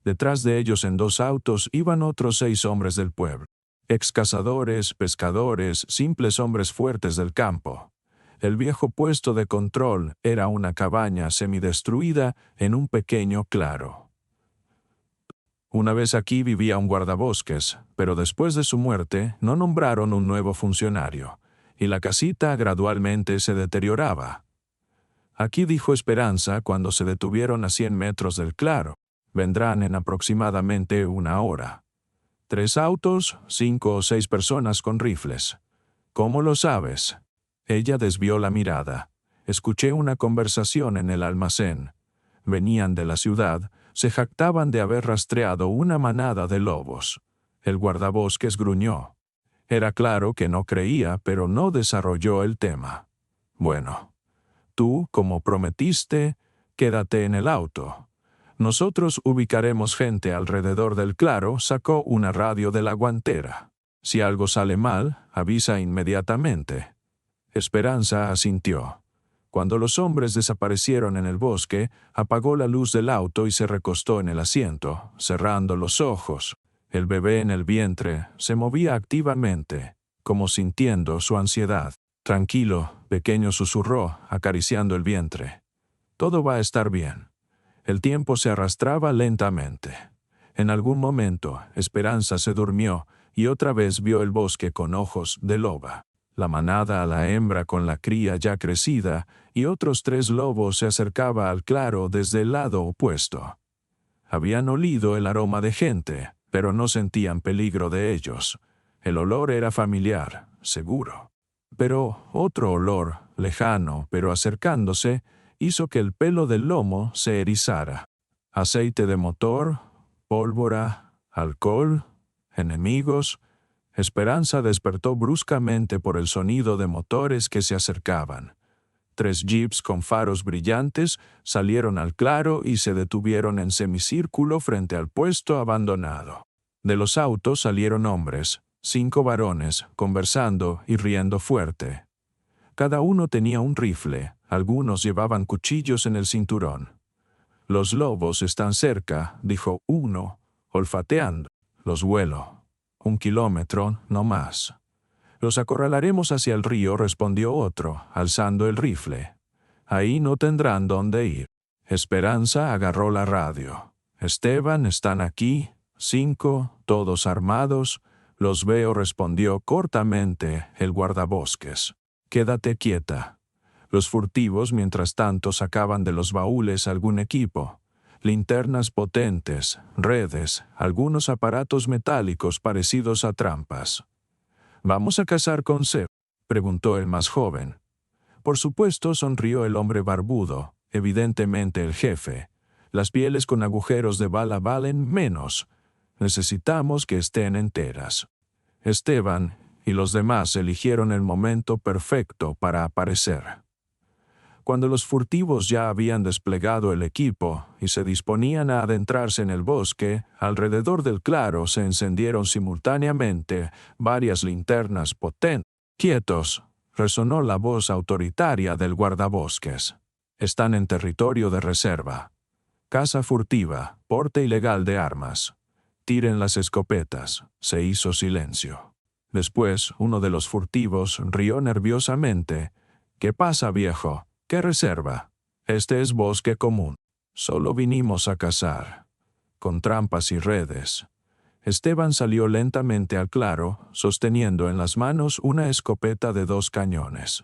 Detrás de ellos en 2 autos iban otros 6 hombres del pueblo. Excazadores, pescadores, simples hombres fuertes del campo. El viejo puesto de control era una cabaña semidestruida en un pequeño claro. Una vez aquí vivía un guardabosques, pero después de su muerte no nombraron un nuevo funcionario, y la casita gradualmente se deterioraba. «Aquí», dijo Esperanza cuando se detuvieron a 100 metros del claro. «Vendrán en aproximadamente 1 hora. 3 autos, 5 o 6 personas con rifles». «¿Cómo lo sabes?». Ella desvió la mirada. «Escuché una conversación en el almacén. Venían de la ciudad, se jactaban de haber rastreado una manada de lobos». El guardabosques gruñó. Era claro que no creía, pero no desarrolló el tema. «Bueno, tú, como prometiste, Quédate en el auto. Nosotros ubicaremos gente alrededor del claro. Sacó una radio de la guantera. Si algo sale mal, avisa inmediatamente. Esperanza asintió. Cuando los hombres desaparecieron en el bosque, apagó la luz del auto y se recostó en el asiento, cerrando los ojos. El bebé en el vientre se movía activamente, como sintiendo su ansiedad. Tranquilo, pequeño, susurró, acariciando el vientre. Todo va a estar bien. El tiempo se arrastraba lentamente. En algún momento, Esperanza se durmió y otra vez vio el bosque con ojos de loba. La manada a la hembra con la cría ya crecida y otros 3 lobos se acercaba al claro desde el lado opuesto. Habían olido el aroma de gente, pero no sentían peligro de ellos. El olor era familiar, seguro. Pero otro olor, lejano pero acercándose, hizo que el pelo del lomo se erizara. Aceite de motor, pólvora, alcohol, enemigos. Esperanza despertó bruscamente por el sonido de motores que se acercaban. 3 jeeps con faros brillantes salieron al claro y se detuvieron en semicírculo frente al puesto abandonado. De los autos salieron hombres, 5 varones, conversando y riendo fuerte. Cada uno tenía un rifle, algunos llevaban cuchillos en el cinturón. «Los lobos están cerca», dijo uno, olfateando. «Los huelo. 1 kilómetro, no más». «Los acorralaremos hacia el río», respondió otro, alzando el rifle. «Ahí no tendrán dónde ir». Esperanza agarró la radio. «Esteban, están aquí. 5, todos armados». «Los veo», respondió cortamente el guardabosques. «Quédate quieta». Los furtivos, mientras tanto, sacaban de los baúles algún equipo. Linternas potentes, redes, algunos aparatos metálicos parecidos a trampas. «¿Vamos a cazar con Seb?», preguntó el más joven. «Por supuesto», sonrió el hombre barbudo, evidentemente el jefe. «Las pieles con agujeros de bala valen menos. Necesitamos que estén enteras». Esteban y los demás eligieron el momento perfecto para aparecer. Cuando los furtivos ya habían desplegado el equipo y se disponían a adentrarse en el bosque, alrededor del claro se encendieron simultáneamente varias linternas potentes. «Quietos», resonó la voz autoritaria del guardabosques. «Están en territorio de reserva. Caza furtiva, porte ilegal de armas. Tiren las escopetas». Se hizo silencio. Después, uno de los furtivos rió nerviosamente. «¿Qué pasa, viejo? ¿Qué reserva? Este es bosque común. Solo vinimos a cazar. Con trampas y redes». Esteban salió lentamente al claro, sosteniendo en las manos una escopeta de 2 cañones.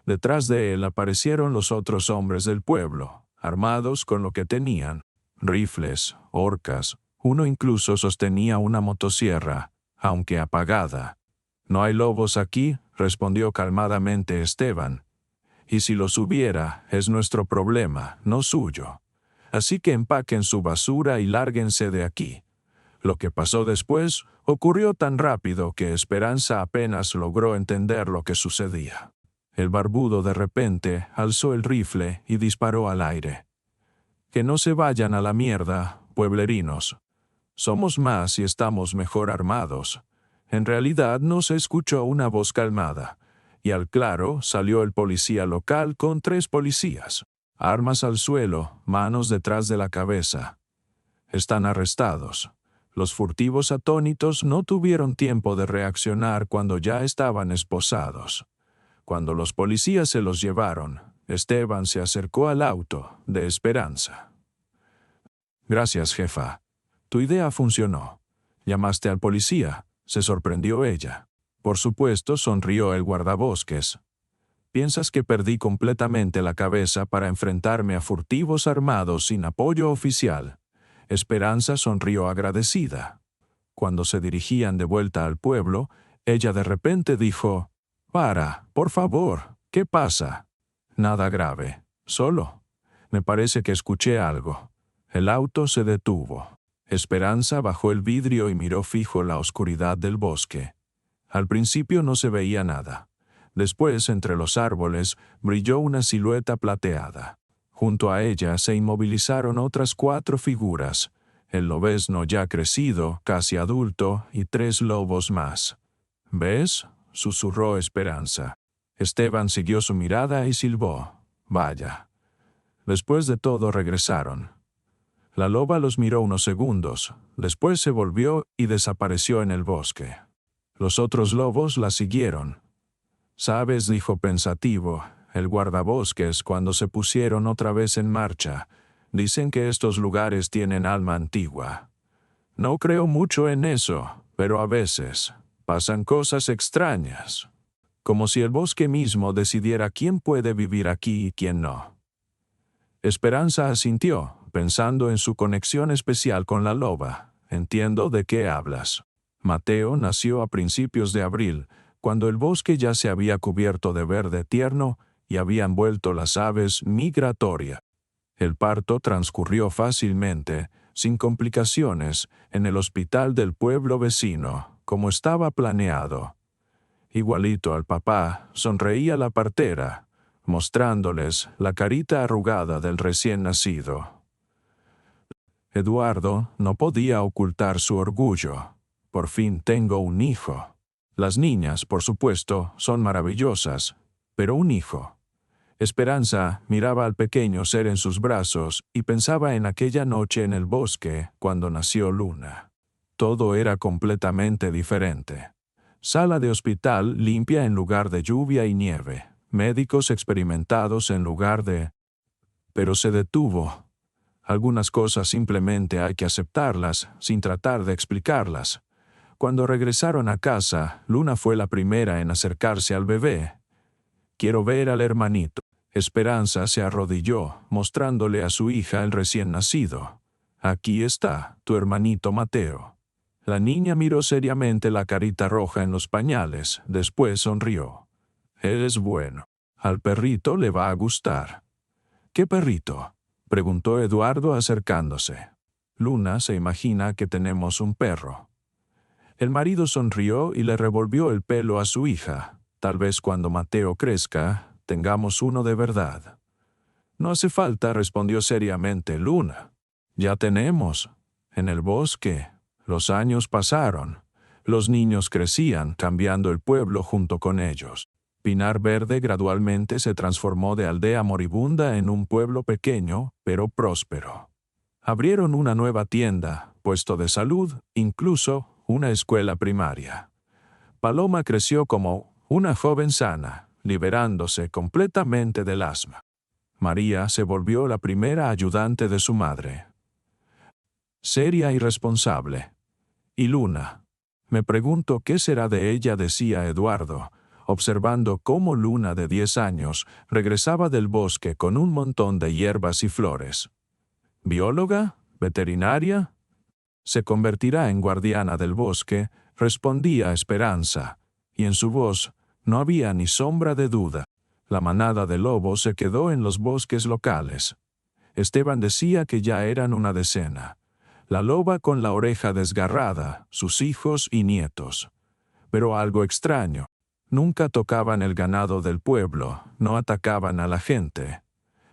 Detrás de él aparecieron los otros hombres del pueblo, armados con lo que tenían: rifles, horcas. Uno incluso sostenía una motosierra, aunque apagada. «No hay lobos aquí», respondió calmadamente Esteban. «Y si los hubiera, es nuestro problema, no suyo. Así que empaquen su basura y lárguense de aquí». Lo que pasó después ocurrió tan rápido que Esperanza apenas logró entender lo que sucedía. El barbudo de repente alzó el rifle y disparó al aire. «Que no se vayan a la mierda, pueblerinos. Somos más y estamos mejor armados». En realidad no se escuchó una voz calmada, y al claro salió el policía local con 3 policías. Armas al suelo, manos detrás de la cabeza. «Están arrestados». Los furtivos atónitos no tuvieron tiempo de reaccionar cuando ya estaban esposados. Cuando los policías se los llevaron, Esteban se acercó al auto de Esperanza. «Gracias, jefa. Tu idea funcionó. ¿Llamaste al policía?», se sorprendió ella. «Por supuesto», sonrió el guardabosques. «¿Piensas que perdí completamente la cabeza para enfrentarme a furtivos armados sin apoyo oficial?». Esperanza sonrió agradecida. Cuando se dirigían de vuelta al pueblo, ella de repente dijo: «Para, por favor, ¿qué pasa?». «Nada grave, solo. Me parece que escuché algo». El auto se detuvo. Esperanza bajó el vidrio y miró fijo la oscuridad del bosque. Al principio no se veía nada. Después, entre los árboles, brilló una silueta plateada. Junto a ella se inmovilizaron otras 4 figuras, el lobezno ya crecido, casi adulto, y 3 lobos más. ¿Ves?, susurró Esperanza. Esteban siguió su mirada y silbó. Vaya. Después de todo regresaron. La loba los miró unos segundos, después se volvió y desapareció en el bosque. Los otros lobos la siguieron. «Sabes», dijo pensativo, el guardabosques cuando se pusieron otra vez en marcha. Dicen que estos lugares tienen alma antigua. No creo mucho en eso, pero a veces pasan cosas extrañas. Como si el bosque mismo decidiera quién puede vivir aquí y quién no. Esperanza asintió, pensando en su conexión especial con la loba. Entiendo de qué hablas. Mateo nació a principios de abril, cuando el bosque ya se había cubierto de verde tierno y habían vuelto las aves migratorias. El parto transcurrió fácilmente, sin complicaciones, en el hospital del pueblo vecino, como estaba planeado. Igualito al papá, sonreía la partera, mostrándoles la carita arrugada del recién nacido. Eduardo no podía ocultar su orgullo. Por fin tengo un hijo. Las niñas, por supuesto, son maravillosas, pero un hijo. Esperanza miraba al pequeño ser en sus brazos y pensaba en aquella noche en el bosque cuando nació Luna. Todo era completamente diferente. Sala de hospital limpia en lugar de lluvia y nieve. Médicos experimentados en lugar de... Pero se detuvo. Algunas cosas simplemente hay que aceptarlas, sin tratar de explicarlas. Cuando regresaron a casa, Luna fue la primera en acercarse al bebé. «Quiero ver al hermanito». Esperanza se arrodilló, mostrándole a su hija el recién nacido. «Aquí está, tu hermanito Mateo». La niña miró seriamente la carita roja en los pañales, después sonrió. «Él es bueno. Al perrito le va a gustar». «¿Qué perrito?», preguntó Eduardo acercándose. «Luna se imagina que tenemos un perro». El marido sonrió y le revolvió el pelo a su hija. «Tal vez cuando Mateo crezca, tengamos uno de verdad». «No hace falta», respondió seriamente Luna. «Ya tenemos. En el bosque». Los años pasaron. Los niños crecían, cambiando el pueblo junto con ellos. Pinar Verde gradualmente se transformó de aldea moribunda en un pueblo pequeño, pero próspero. Abrieron una nueva tienda, puesto de salud, incluso una escuela primaria. Paloma creció como una joven sana, liberándose completamente del asma. María se volvió la primera ayudante de su madre. Seria y responsable. Y Luna. «Me pregunto qué será de ella», decía Eduardo, observando cómo Luna de 10 años regresaba del bosque con un montón de hierbas y flores. «¿Bióloga? ¿Veterinaria?» «Se convertirá en guardiana del bosque», respondía Esperanza, y en su voz no había ni sombra de duda. La manada de lobos se quedó en los bosques locales. Esteban decía que ya eran una decena. La loba con la oreja desgarrada, sus hijos y nietos. Pero algo extraño. Nunca tocaban el ganado del pueblo, no atacaban a la gente.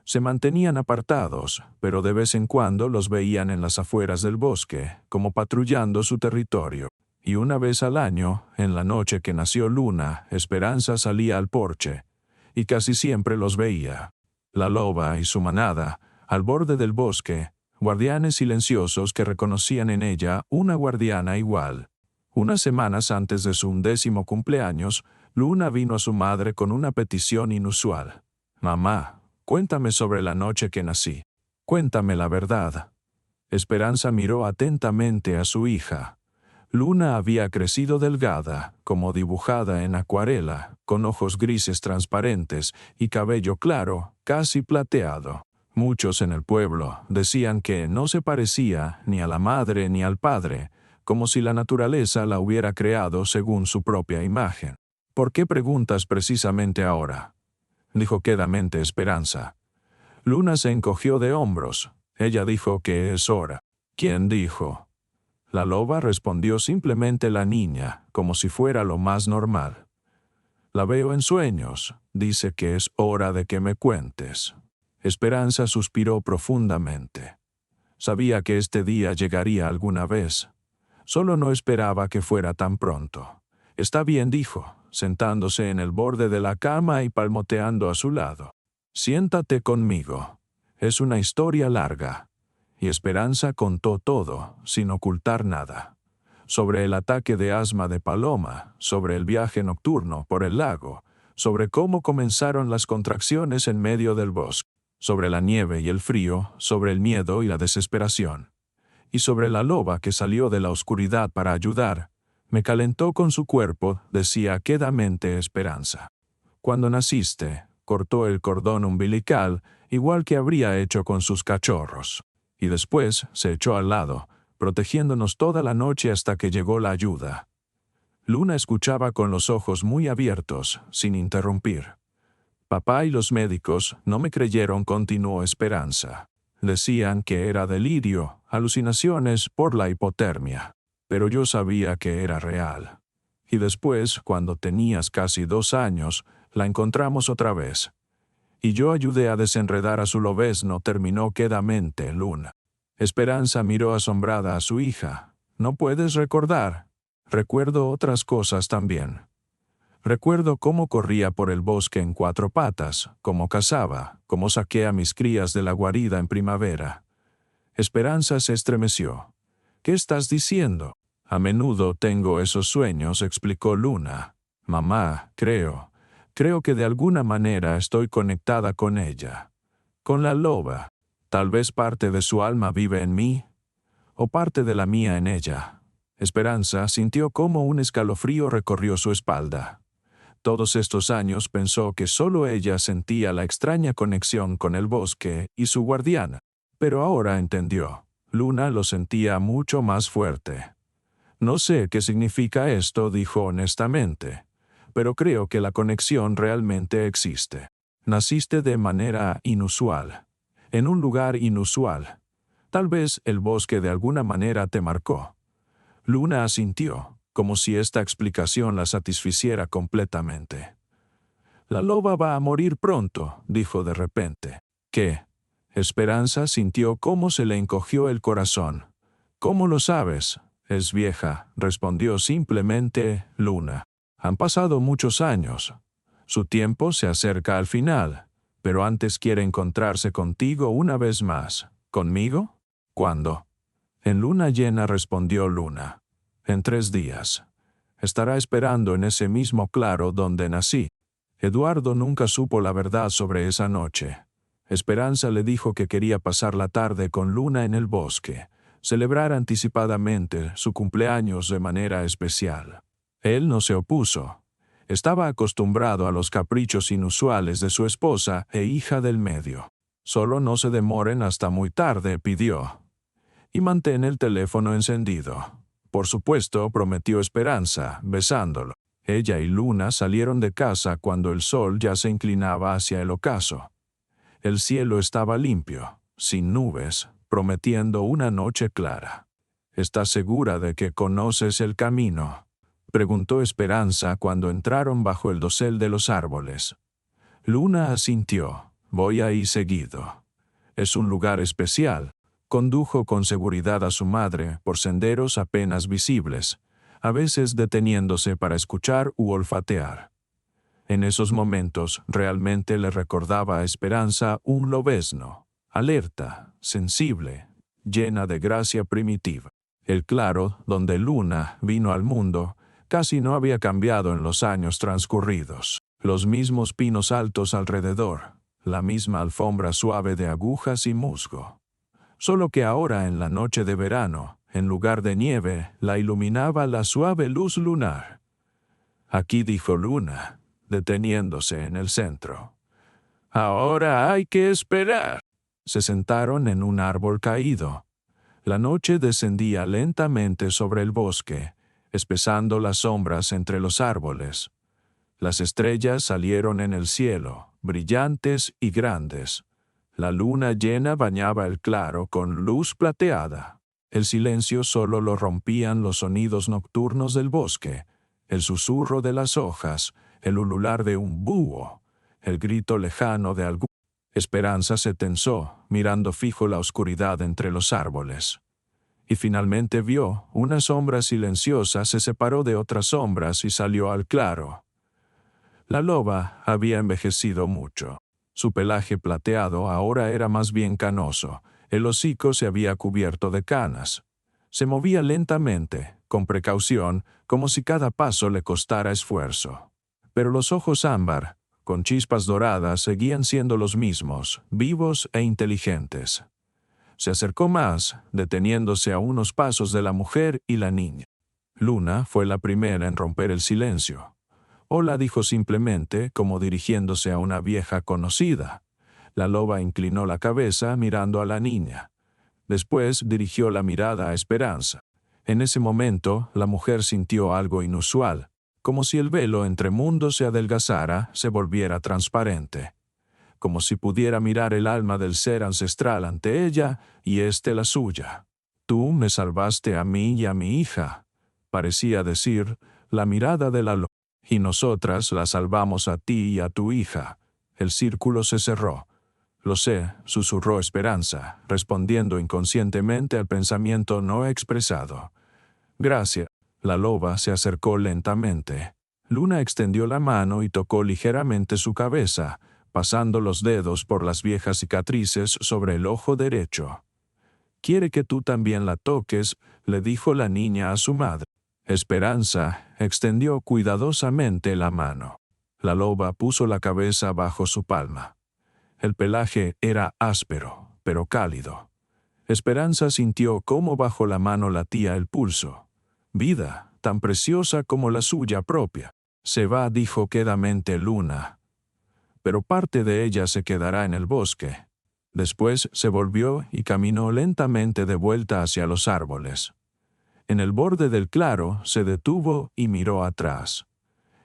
Se mantenían apartados, pero de vez en cuando los veían en las afueras del bosque, como patrullando su territorio. Y una vez al año, en la noche que nació Luna, Esperanza salía al porche, y casi siempre los veía. La loba y su manada, al borde del bosque, guardianes silenciosos que reconocían en ella una guardiana igual. Unas semanas antes de su 11º cumpleaños, Luna vino a su madre con una petición inusual. «Mamá, cuéntame sobre la noche que nací. Cuéntame la verdad». Esperanza miró atentamente a su hija. Luna había crecido delgada, como dibujada en acuarela, con ojos grises transparentes y cabello claro, casi plateado. Muchos en el pueblo decían que no se parecía ni a la madre ni al padre, como si la naturaleza la hubiera creado según su propia imagen. «¿Por qué preguntas precisamente ahora?», dijo quedamente Esperanza. Luna se encogió de hombros. Ella dijo que es hora. «¿Quién dijo?». La loba, respondió simplemente la niña, como si fuera lo más normal. «La veo en sueños. Dice que es hora de que me cuentes». Esperanza suspiró profundamente. Sabía que este día llegaría alguna vez. Solo no esperaba que fuera tan pronto. «Está bien», dijo, sentándose en el borde de la cama y palmoteando a su lado. «Siéntate conmigo. Es una historia larga». Y Esperanza contó todo, sin ocultar nada. Sobre el ataque de asma de Paloma, sobre el viaje nocturno por el lago, sobre cómo comenzaron las contracciones en medio del bosque, sobre la nieve y el frío, sobre el miedo y la desesperación. Y sobre la loba que salió de la oscuridad para ayudar. «Me calentó con su cuerpo», decía quedamente Esperanza. «Cuando naciste, cortó el cordón umbilical, igual que habría hecho con sus cachorros. Y después se echó al lado, protegiéndonos toda la noche hasta que llegó la ayuda». Luna escuchaba con los ojos muy abiertos, sin interrumpir. «Papá y los médicos no me creyeron», continuó Esperanza. «Decían que era delirio, alucinaciones por la hipotermia. Pero yo sabía que era real. Y después, cuando tenías casi 2 años, la encontramos otra vez. Y yo ayudé a desenredar a su lobezno», terminó quedamente Luna. Esperanza miró asombrada a su hija. «¿No puedes recordar?» «Recuerdo otras cosas también. Recuerdo cómo corría por el bosque en 4 patas, cómo cazaba, cómo saqué a mis crías de la guarida en primavera». Esperanza se estremeció. «¿Qué estás diciendo?» «A menudo tengo esos sueños», explicó Luna. «Mamá, creo que de alguna manera estoy conectada con ella. Con la loba. Tal vez parte de su alma vive en mí, o parte de la mía en ella». Esperanza sintió cómo un escalofrío recorrió su espalda. Todos estos años pensó que solo ella sentía la extraña conexión con el bosque y su guardiana. Pero ahora entendió. Luna lo sentía mucho más fuerte. «No sé qué significa esto», dijo honestamente, «pero creo que la conexión realmente existe. Naciste de manera inusual, en un lugar inusual. Tal vez el bosque de alguna manera te marcó». Luna asintió, como si esta explicación la satisficiera completamente. «La loba va a morir pronto», dijo de repente. «¿Qué?» Esperanza sintió cómo se le encogió el corazón. «¿Cómo lo sabes?» «Es vieja», respondió simplemente Luna. «Han pasado muchos años. Su tiempo se acerca al final, pero antes quiere encontrarse contigo una vez más». «¿Conmigo? ¿Cuándo?» «En luna llena», respondió Luna. «En 3 días. Estará esperando en ese mismo claro donde nací». Eduardo nunca supo la verdad sobre esa noche. Esperanza le dijo que quería pasar la tarde con Luna en el bosque, celebrar anticipadamente su cumpleaños de manera especial. Él no se opuso. Estaba acostumbrado a los caprichos inusuales de su esposa e hija del medio. «Solo no se demoren hasta muy tarde», pidió. «Y mantén el teléfono encendido». «Por supuesto», prometió Esperanza, besándolo. Ella y Luna salieron de casa cuando el sol ya se inclinaba hacia el ocaso. El cielo estaba limpio, sin nubes, prometiendo una noche clara. «¿Estás segura de que conoces el camino?», preguntó Esperanza cuando entraron bajo el dosel de los árboles. Luna asintió. «Voy ahí seguido. Es un lugar especial». Condujo con seguridad a su madre por senderos apenas visibles, a veces deteniéndose para escuchar u olfatear. En esos momentos realmente le recordaba a Esperanza un lobezno, alerta, sensible, llena de gracia primitiva. El claro, donde Luna vino al mundo, casi no había cambiado en los años transcurridos. Los mismos pinos altos alrededor, la misma alfombra suave de agujas y musgo. Solo que ahora en la noche de verano, en lugar de nieve, la iluminaba la suave luz lunar. «Aquí», dijo Luna, deteniéndose en el centro. «Ahora hay que esperar». Se sentaron en un árbol caído. La noche descendía lentamente sobre el bosque, espesando las sombras entre los árboles. Las estrellas salieron en el cielo, brillantes y grandes. La luna llena bañaba el claro con luz plateada. El silencio solo lo rompían los sonidos nocturnos del bosque, el susurro de las hojas, el ulular de un búho, el grito lejano de algún. Esperanza se tensó, mirando fijo la oscuridad entre los árboles. Y finalmente vio una sombra silenciosa se separó de otras sombras y salió al claro. La loba había envejecido mucho. Su pelaje plateado ahora era más bien canoso. El hocico se había cubierto de canas. Se movía lentamente, con precaución, como si cada paso le costara esfuerzo. Pero los ojos ámbar, con chispas doradas, seguían siendo los mismos, vivos e inteligentes. Se acercó más, deteniéndose a unos pasos de la mujer y la niña. Luna fue la primera en romper el silencio. Hola, dijo simplemente, como dirigiéndose a una vieja conocida. La loba inclinó la cabeza mirando a la niña. Después dirigió la mirada a Esperanza. En ese momento, la mujer sintió algo inusual, como si el velo entre mundos se adelgazara, se volviera transparente. Como si pudiera mirar el alma del ser ancestral ante ella y éste la suya. Tú me salvaste a mí y a mi hija, parecía decir la mirada de la loba, y nosotras la salvamos a ti y a tu hija. El círculo se cerró. Lo sé, susurró Esperanza, respondiendo inconscientemente al pensamiento no expresado. Gracias. La loba se acercó lentamente. Luna extendió la mano y tocó ligeramente su cabeza, pasando los dedos por las viejas cicatrices sobre el ojo derecho. «Quiere que tú también la toques», le dijo la niña a su madre. Esperanza extendió cuidadosamente la mano. La loba puso la cabeza bajo su palma. El pelaje era áspero, pero cálido. Esperanza sintió cómo bajo la mano latía el pulso. Vida, tan preciosa como la suya propia. Se va, dijo quedamente Luna. Pero parte de ella se quedará en el bosque. Después se volvió y caminó lentamente de vuelta hacia los árboles. En el borde del claro se detuvo y miró atrás.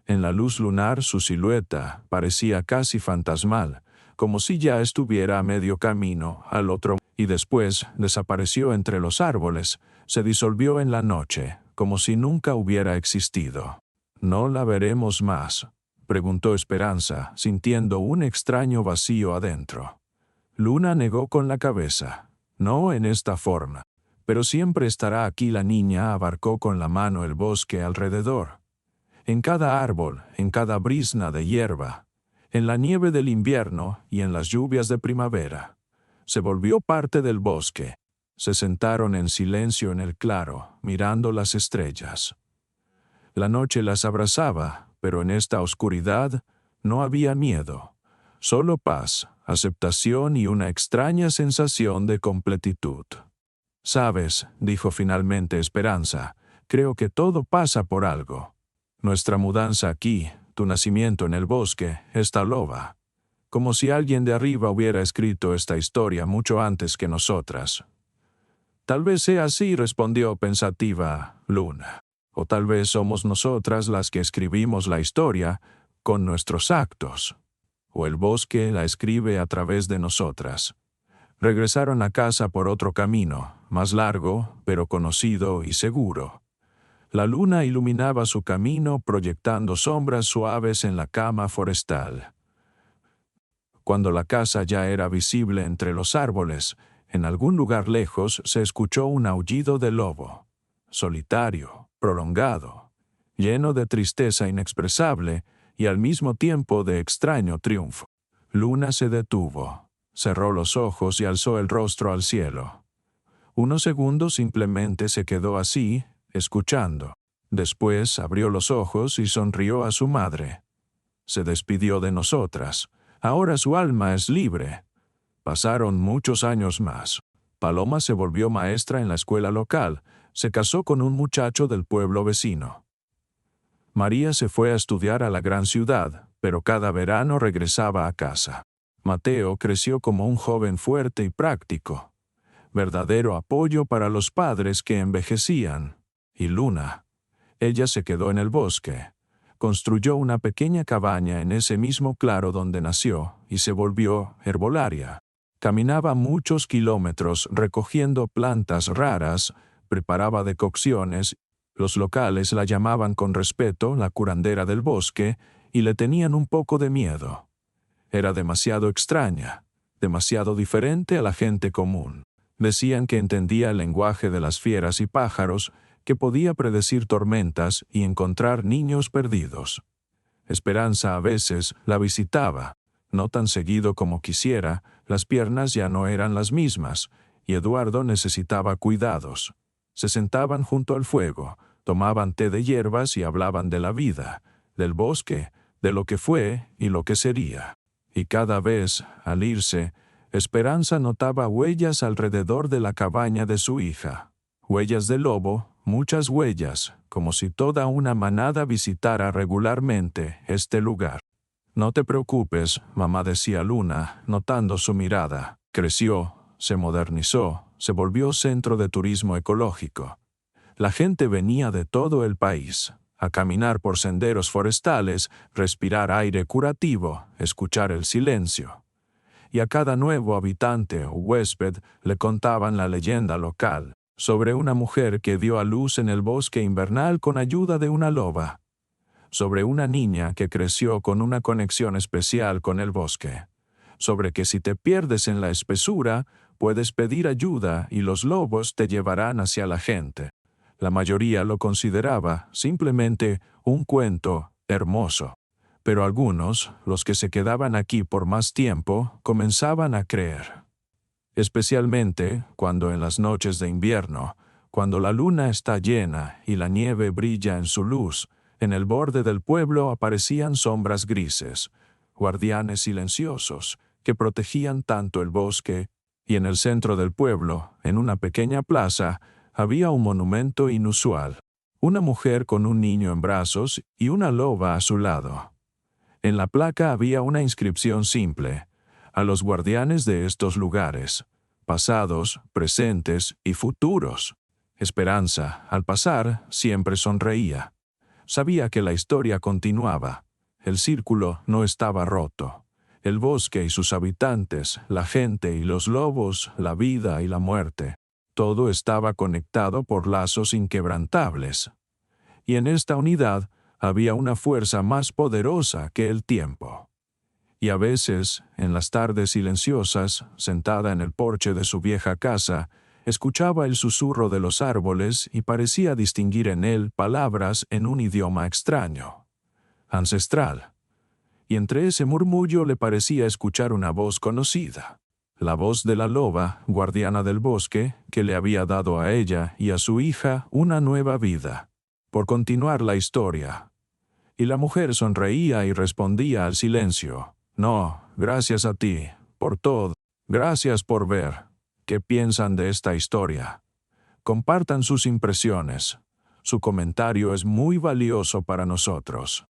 En la luz lunar su silueta parecía casi fantasmal, como si ya estuviera a medio camino al otro, y después desapareció entre los árboles, se disolvió en la noche, como si nunca hubiera existido. «¿No la veremos más?», preguntó Esperanza, sintiendo un extraño vacío adentro. Luna negó con la cabeza. «No en esta forma. Pero siempre estará aquí». La niña abarcó con la mano el bosque alrededor. En cada árbol, en cada brizna de hierba, en la nieve del invierno y en las lluvias de primavera. Se volvió parte del bosque. Se sentaron en silencio en el claro, mirando las estrellas. La noche las abrazaba, pero en esta oscuridad no había miedo. Solo paz, aceptación y una extraña sensación de completitud. «Sabes», dijo finalmente Esperanza, «creo que todo pasa por algo. Nuestra mudanza aquí, tu nacimiento en el bosque, esta loba. Como si alguien de arriba hubiera escrito esta historia mucho antes que nosotras». «Tal vez sea así», respondió pensativa Luna. «O tal vez somos nosotras las que escribimos la historia con nuestros actos. O el bosque la escribe a través de nosotras». Regresaron a casa por otro camino, más largo, pero conocido y seguro. La luna iluminaba su camino proyectando sombras suaves en la cama forestal. Cuando la casa ya era visible entre los árboles, en algún lugar lejos se escuchó un aullido de lobo. Solitario, prolongado, lleno de tristeza inexpresable y al mismo tiempo de extraño triunfo. Luna se detuvo, cerró los ojos y alzó el rostro al cielo. Unos segundos simplemente se quedó así, escuchando. Después abrió los ojos y sonrió a su madre. Se despidió de nosotras. Ahora su alma es libre. Pasaron muchos años más. Paloma se volvió maestra en la escuela local. Se casó con un muchacho del pueblo vecino. María se fue a estudiar a la gran ciudad, pero cada verano regresaba a casa. Mateo creció como un joven fuerte y práctico. Verdadero apoyo para los padres que envejecían. Y Luna. Ella se quedó en el bosque. Construyó una pequeña cabaña en ese mismo claro donde nació y se volvió herbolaria. Caminaba muchos kilómetros recogiendo plantas raras, preparaba decocciones. Los locales la llamaban con respeto la curandera del bosque y le tenían un poco de miedo. Era demasiado extraña. demasiado diferente a la gente común. Decían que entendía el lenguaje de las fieras y pájaros, que podía predecir tormentas y encontrar niños perdidos. Esperanza a veces la visitaba, no tan seguido como quisiera, las piernas ya no eran las mismas, y Eduardo necesitaba cuidados. Se sentaban junto al fuego, tomaban té de hierbas y hablaban de la vida, del bosque, de lo que fue y lo que sería. Y cada vez, al irse, Esperanza notaba huellas alrededor de la cabaña de su hija. Huellas de lobo, muchas huellas, como si toda una manada visitara regularmente este lugar. «No te preocupes», mamá decía Luna, notando su mirada. Creció, se modernizó, se volvió centro de turismo ecológico. La gente venía de todo el país a caminar por senderos forestales, respirar aire curativo, escuchar el silencio. Y a cada nuevo habitante o huésped le contaban la leyenda local sobre una mujer que dio a luz en el bosque invernal con ayuda de una loba, sobre una niña que creció con una conexión especial con el bosque, sobre que si te pierdes en la espesura, puedes pedir ayuda y los lobos te llevarán hacia la gente. La mayoría lo consideraba simplemente un cuento hermoso, pero algunos, los que se quedaban aquí por más tiempo, comenzaban a creer. Especialmente cuando en las noches de invierno, cuando la luna está llena y la nieve brilla en su luz, en el borde del pueblo aparecían sombras grises, guardianes silenciosos, que protegían tanto el bosque, y en el centro del pueblo, en una pequeña plaza, había un monumento inusual, una mujer con un niño en brazos y una loba a su lado. En la placa había una inscripción simple: a los guardianes de estos lugares, pasados, presentes y futuros. Esperanza, al pasar, siempre sonreía. Sabía que la historia continuaba. El círculo no estaba roto. El bosque y sus habitantes, la gente y los lobos, la vida y la muerte, todo estaba conectado por lazos inquebrantables. Y en esta unidad había una fuerza más poderosa que el tiempo. Y a veces, en las tardes silenciosas, sentada en el porche de su vieja casa, escuchaba el susurro de los árboles y parecía distinguir en él palabras en un idioma extraño, ancestral. Y entre ese murmullo le parecía escuchar una voz conocida, la voz de la loba, guardiana del bosque, que le había dado a ella y a su hija una nueva vida, por continuar la historia. Y la mujer sonreía y respondía al silencio: «No, gracias a ti, por todo. Gracias por ver. ¿Qué piensan de esta historia? Compartan sus impresiones. Su comentario es muy valioso para nosotros».